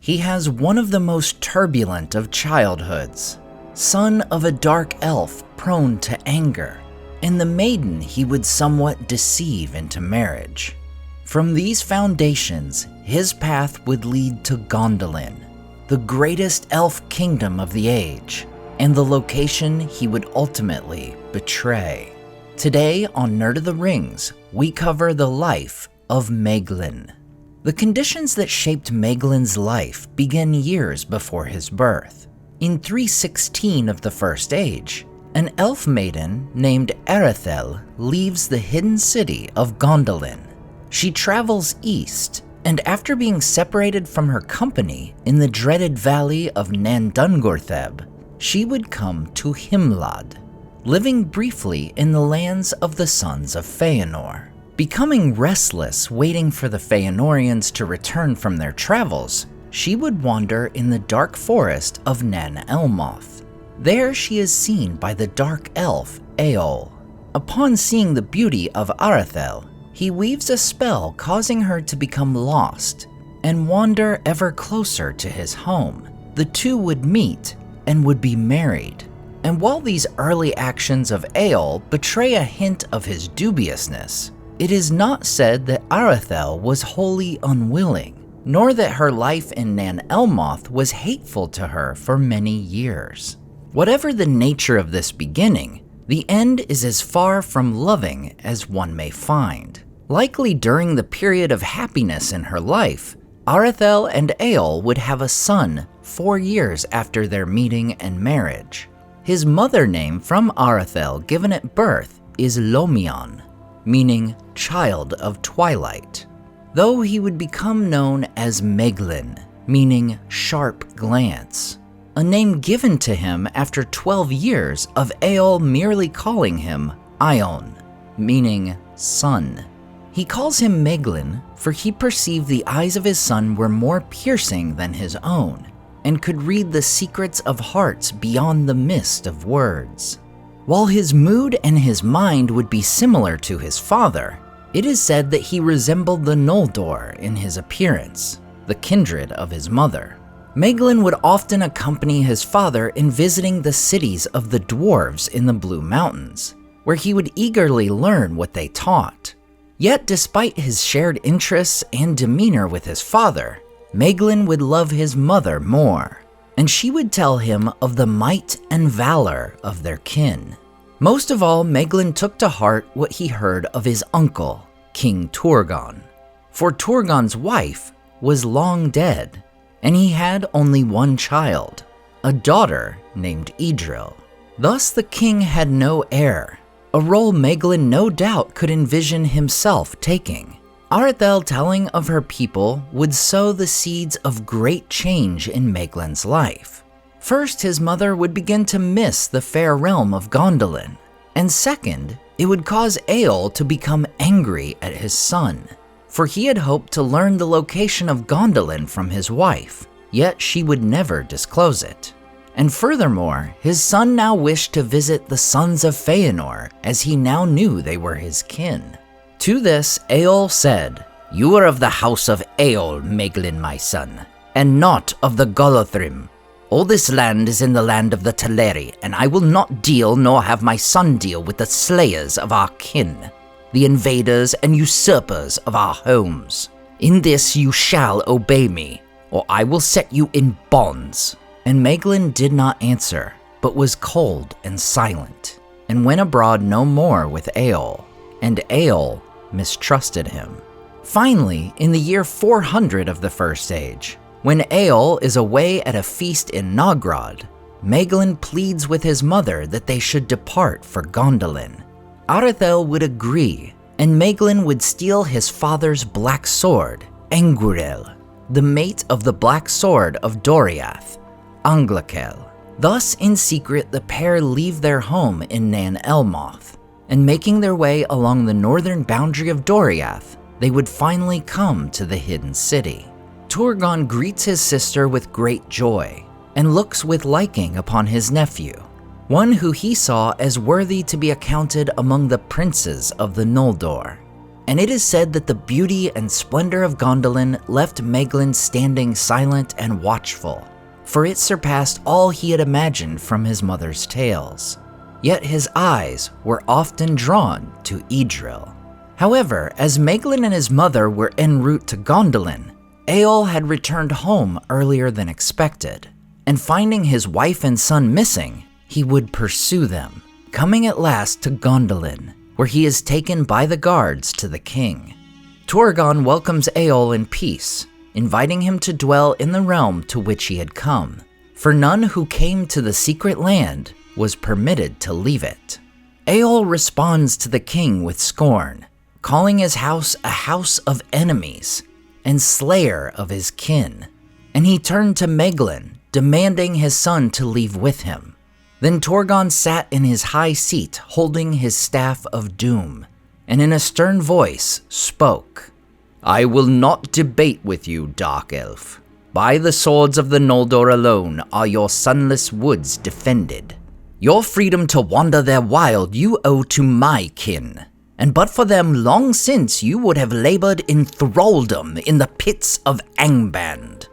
he has one of the most turbulent of childhoods, son of a dark elf prone to anger, and the maiden he would somewhat deceive into marriage. From these foundations, his path would lead to Gondolin, the greatest elf kingdom of the age, and the location he would ultimately betray. Today on Nerd of the Rings, we cover the life of Maeglin. The conditions that shaped Maeglin's life began years before his birth. In 316 of the First Age, an elf maiden named Aredhel leaves the hidden city of Gondolin. She travels east, and after being separated from her company in the dreaded valley of Nandungortheb, she would come to Himlad, living briefly in the lands of the Sons of Feanor. Becoming restless waiting for the Feanorians to return from their travels, she would wander in the dark forest of Nan Elmoth. There she is seen by the dark elf Eol. Upon seeing the beauty of Aredhel, he weaves a spell causing her to become lost and wander ever closer to his home. The two would meet and would be married. And while these early actions of Eol betray a hint of his dubiousness, it is not said that Aredhel was wholly unwilling, nor that her life in Nan Elmoth was hateful to her for many years. Whatever the nature of this beginning, the end is as far from loving as one may find. Likely during the period of happiness in her life, Aredhel and Eol would have a son 4 years after their meeting and marriage. His mother name from Aredhel given at birth is Lomion, meaning child of twilight, though he would become known as Meglin, meaning sharp glance, a name given to him after 12 years of Eol merely calling him Ion, meaning sun. He calls him Meglin for he perceived the eyes of his son were more piercing than his own, and could read the secrets of hearts beyond the mist of words. While his mood and his mind would be similar to his father, it is said that he resembled the Noldor in his appearance, the kindred of his mother. Maeglin would often accompany his father in visiting the cities of the dwarves in the Blue Mountains, where he would eagerly learn what they taught. Yet despite his shared interests and demeanor with his father, Maeglin would love his mother more, and she would tell him of the might and valor of their kin. Most of all, Maeglin took to heart what he heard of his uncle, King Turgon. For Turgon's wife was long dead, and he had only one child, a daughter named Eadril. Thus the king had no heir, a role Maeglin no doubt could envision himself taking. Aredhel telling of her people would sow the seeds of great change in Maeglin's life. First, his mother would begin to miss the fair realm of Gondolin, and second, it would cause Eol to become angry at his son, for he had hoped to learn the location of Gondolin from his wife, yet she would never disclose it. And furthermore, his son now wished to visit the Sons of Feanor, as he now knew they were his kin. To this, Eol said, "You are of the house of Eol, Maeglin, my son, and not of the Golothrim. All this land is in the land of the Teleri, and I will not deal nor have my son deal with the slayers of our kin, the invaders and usurpers of our homes. In this you shall obey me, or I will set you in bonds." And Maeglin did not answer, but was cold and silent, and went abroad no more with Eol, and Eol mistrusted him. Finally, in the year 400 of the First Age, when Eol is away at a feast in Nogrod, Maeglin pleads with his mother that they should depart for Gondolin. Aredhel would agree, and Maeglin would steal his father's black sword, Angurel, the mate of the black sword of Doriath, Anglakel. Thus, in secret, the pair leave their home in Nan Elmoth, and making their way along the northern boundary of Doriath, they would finally come to the hidden city. Turgon greets his sister with great joy, and looks with liking upon his nephew, one who he saw as worthy to be accounted among the princes of the Noldor. and it is said that the beauty and splendor of Gondolin left Maeglin standing silent and watchful, for it surpassed all he had imagined from his mother's tales. Yet his eyes were often drawn to Aredhel. However, as Maeglin and his mother were en route to Gondolin, Eol had returned home earlier than expected, and finding his wife and son missing, he would pursue them, coming at last to Gondolin, where he is taken by the guards to the king. Turgon welcomes Eol in peace, inviting him to dwell in the realm to which he had come, for none who came to the secret land was permitted to leave it. Eol responds to the king with scorn, calling his house a house of enemies and slayer of his kin, and he turned to Meglin, demanding his son to leave with him. Then Turgon sat in his high seat holding his staff of doom, and in a stern voice spoke. "I will not debate with you, Dark Elf. By the swords of the Noldor alone are your sunless woods defended. Your freedom to wander their wild you owe to my kin, and but for them long since you would have labored in thraldom in the pits of Angband.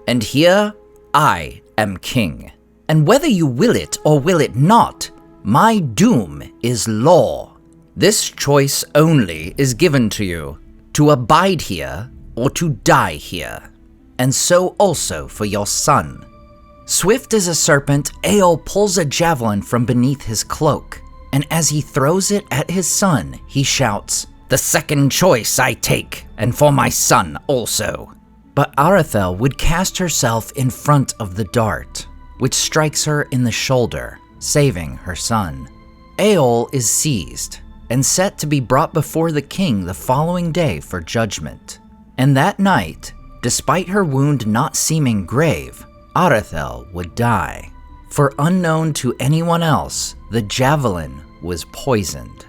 And here I am king, and whether you will it or will it not, my doom is law. This choice only is given to you, to abide here or to die here, and so also for your son." Swift as a serpent, Eol pulls a javelin from beneath his cloak, and as he throws it at his son, he shouts, "The second choice I take, and for my son also." But Aredhel would cast herself in front of the dart, which strikes her in the shoulder, saving her son. Eol is seized and set to be brought before the king the following day for judgment. And that night, despite her wound not seeming grave, Aredhel would die. For unknown to anyone else, the javelin was poisoned.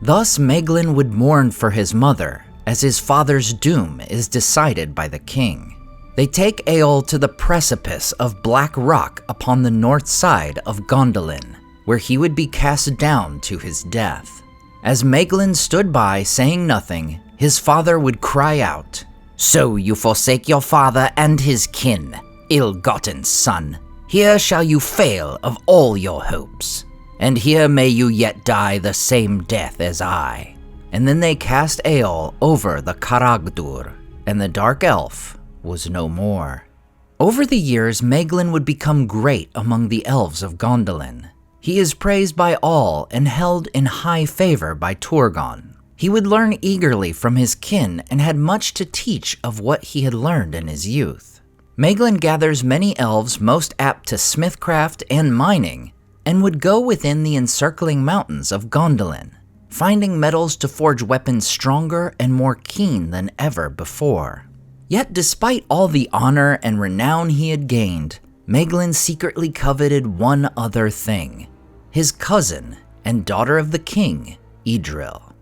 Thus Meglin would mourn for his mother, as his father's doom is decided by the king. They take Eol to the precipice of Black Rock upon the north side of Gondolin, where he would be cast down to his death. As Meglin stood by saying nothing, his father would cry out, "So you forsake your father and his kin, ill-gotten son. Here shall you fail of all your hopes, and here may you yet die the same death as I." And then they cast Eol over the Caragdur, and the Dark Elf was no more. Over the years, Meglin would become great among the elves of Gondolin. He is praised by all and held in high favor by Turgon. He would learn eagerly from his kin and had much to teach of what he had learned in his youth. Meglin gathers many elves most apt to smithcraft and mining, and would go within the encircling mountains of Gondolin, finding metals to forge weapons stronger and more keen than ever before. Yet despite all the honor and renown he had gained, Meglin secretly coveted one other thing: his cousin and daughter of the king, Aredhel.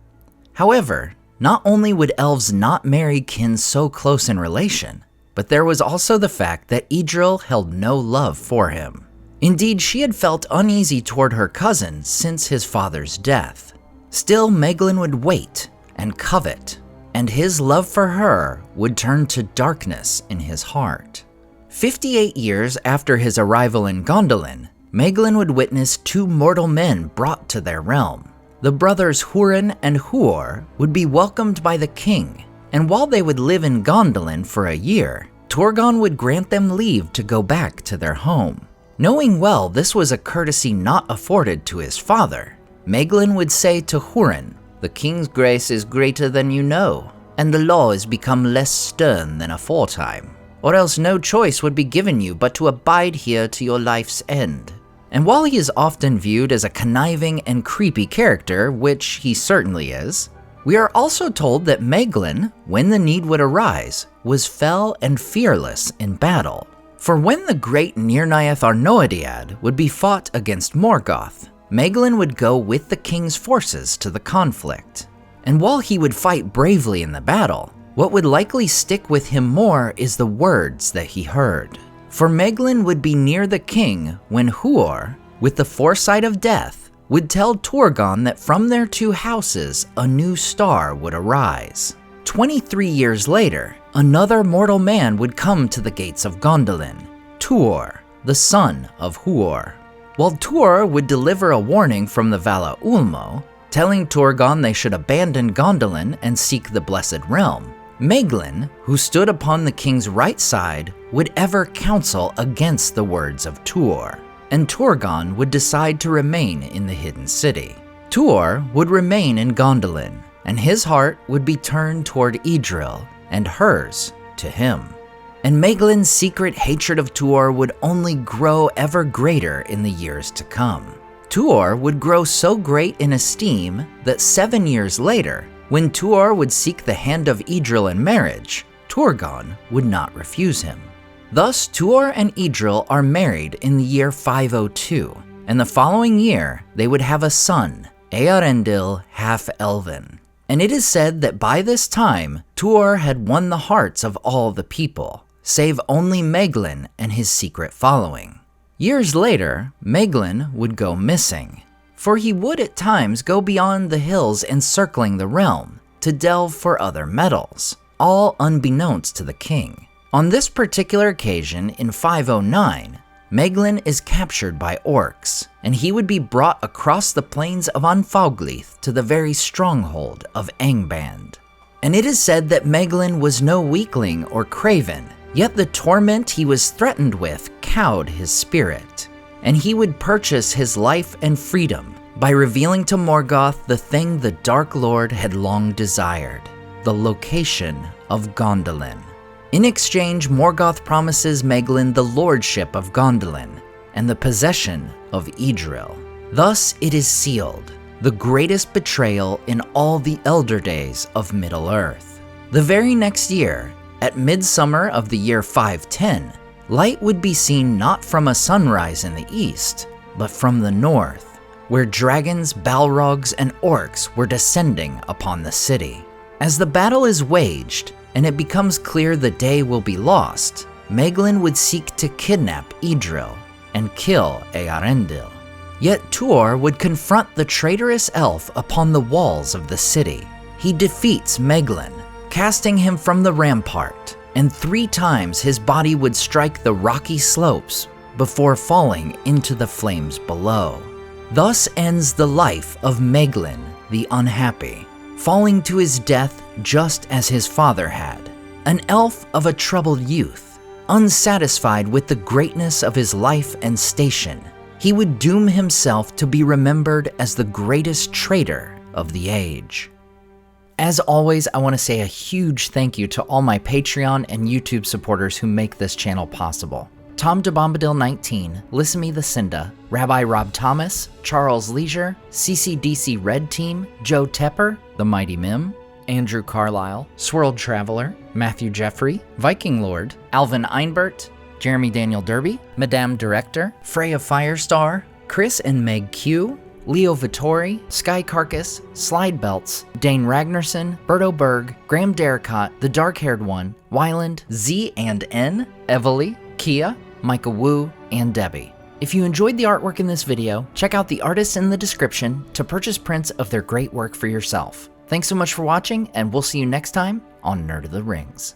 However, not only would elves not marry kin so close in relation, but there was also the fact that Aredhel held no love for him. Indeed, she had felt uneasy toward her cousin since his father's death. Still, Meglin would wait and covet, and his love for her would turn to darkness in his heart. 58 years after his arrival in Gondolin, Meglin would witness two mortal men brought to their realm. The brothers Hurin and Huor would be welcomed by the king, and while they would live in Gondolin for a year, Turgon would grant them leave to go back to their home. Knowing well this was a courtesy not afforded to his father, Meglin would say to Hurin, "The king's grace is greater than you know, and the law is become less stern than aforetime, or else no choice would be given you but to abide here to your life's end." And while he is often viewed as a conniving and creepy character, which he certainly is, we are also told that Meglin, when the need would arise, was fell and fearless in battle. For when the great Nirnaeth Arnoediad would be fought against Morgoth, Meglin would go with the king's forces to the conflict. And while he would fight bravely in the battle, what would likely stick with him more is the words that he heard. For Meglin would be near the king when Huor, with the foresight of death, would tell Turgon that from their two houses a new star would arise. 23 years later, another mortal man would come to the gates of Gondolin, Tuor, the son of Huor. While Tuor would deliver a warning from the Vala Ulmo, telling Turgon they should abandon Gondolin and seek the Blessed Realm, Meglin, who stood upon the king's right side, would ever counsel against the words of Tuor, and Turgon would decide to remain in the hidden city. Tuor would remain in Gondolin, and his heart would be turned toward Aredhel, and hers to him. And Meglin's secret hatred of Tuor would only grow ever greater in the years to come. Tuor would grow so great in esteem that 7 years later, when Tuor would seek the hand of Aredhel in marriage, Turgon would not refuse him. Thus, Tuor and Aredhel are married in the year 502, and the following year they would have a son, Earendil half-elven. And it is said that by this time, Tuor had won the hearts of all the people, save only Meglin and his secret following. Years later, Meglin would go missing, for he would at times go beyond the hills encircling the realm to delve for other metals, all unbeknownst to the king. On this particular occasion in 509, Meglin is captured by orcs, and he would be brought across the plains of Anfauglith to the very stronghold of Angband. And it is said that Meglin was no weakling or craven, yet the torment he was threatened with cowed his spirit, and he would purchase his life and freedom by revealing to Morgoth the thing the Dark Lord had long desired, the location of Gondolin. In exchange, Morgoth promises Meglin the lordship of Gondolin and the possession of Aredhel. Thus it is sealed, the greatest betrayal in all the elder days of Middle-earth. The very next year, at midsummer of the year 510, light would be seen not from a sunrise in the east, but from the north, where dragons, balrogs, and orcs were descending upon the city. As the battle is waged, and it becomes clear the day will be lost, Meglin would seek to kidnap Aredhel and kill Earendil. Yet Tuor would confront the traitorous elf upon the walls of the city. He defeats Meglin, casting him from the rampart, and 3 times his body would strike the rocky slopes before falling into the flames below. Thus ends the life of Meglin the Unhappy, falling to his death just as his father had, an elf of a troubled youth. Unsatisfied with the greatness of his life and station, he would doom himself to be remembered as the greatest traitor of the age. As always, I want to say a huge thank you to all my Patreon and YouTube supporters who make this channel possible. Tom DeBombadil 19, Lissamy the Cinda, Rabbi Rob Thomas, Charles Leisure, CCDC Red Team, Joe Tepper, The Mighty Mim, Andrew Carlisle, Swirled Traveler, Matthew Jeffrey, Viking Lord, Alvin Einbert, Jeremy Daniel Derby, Madame Director, Freya Firestar, Chris and Meg Q, Leo Vittori, Sky Carcass, Slide Belts, Dane Ragnarsson, Berto Berg, Graham Derricott, The Dark-Haired One, Wyland, Z and N, Evely, Kia, Micah Wu, and Debbie. If you enjoyed the artwork in this video, check out the artists in the description to purchase prints of their great work for yourself. Thanks so much for watching, and we'll see you next time on Nerd of the Rings.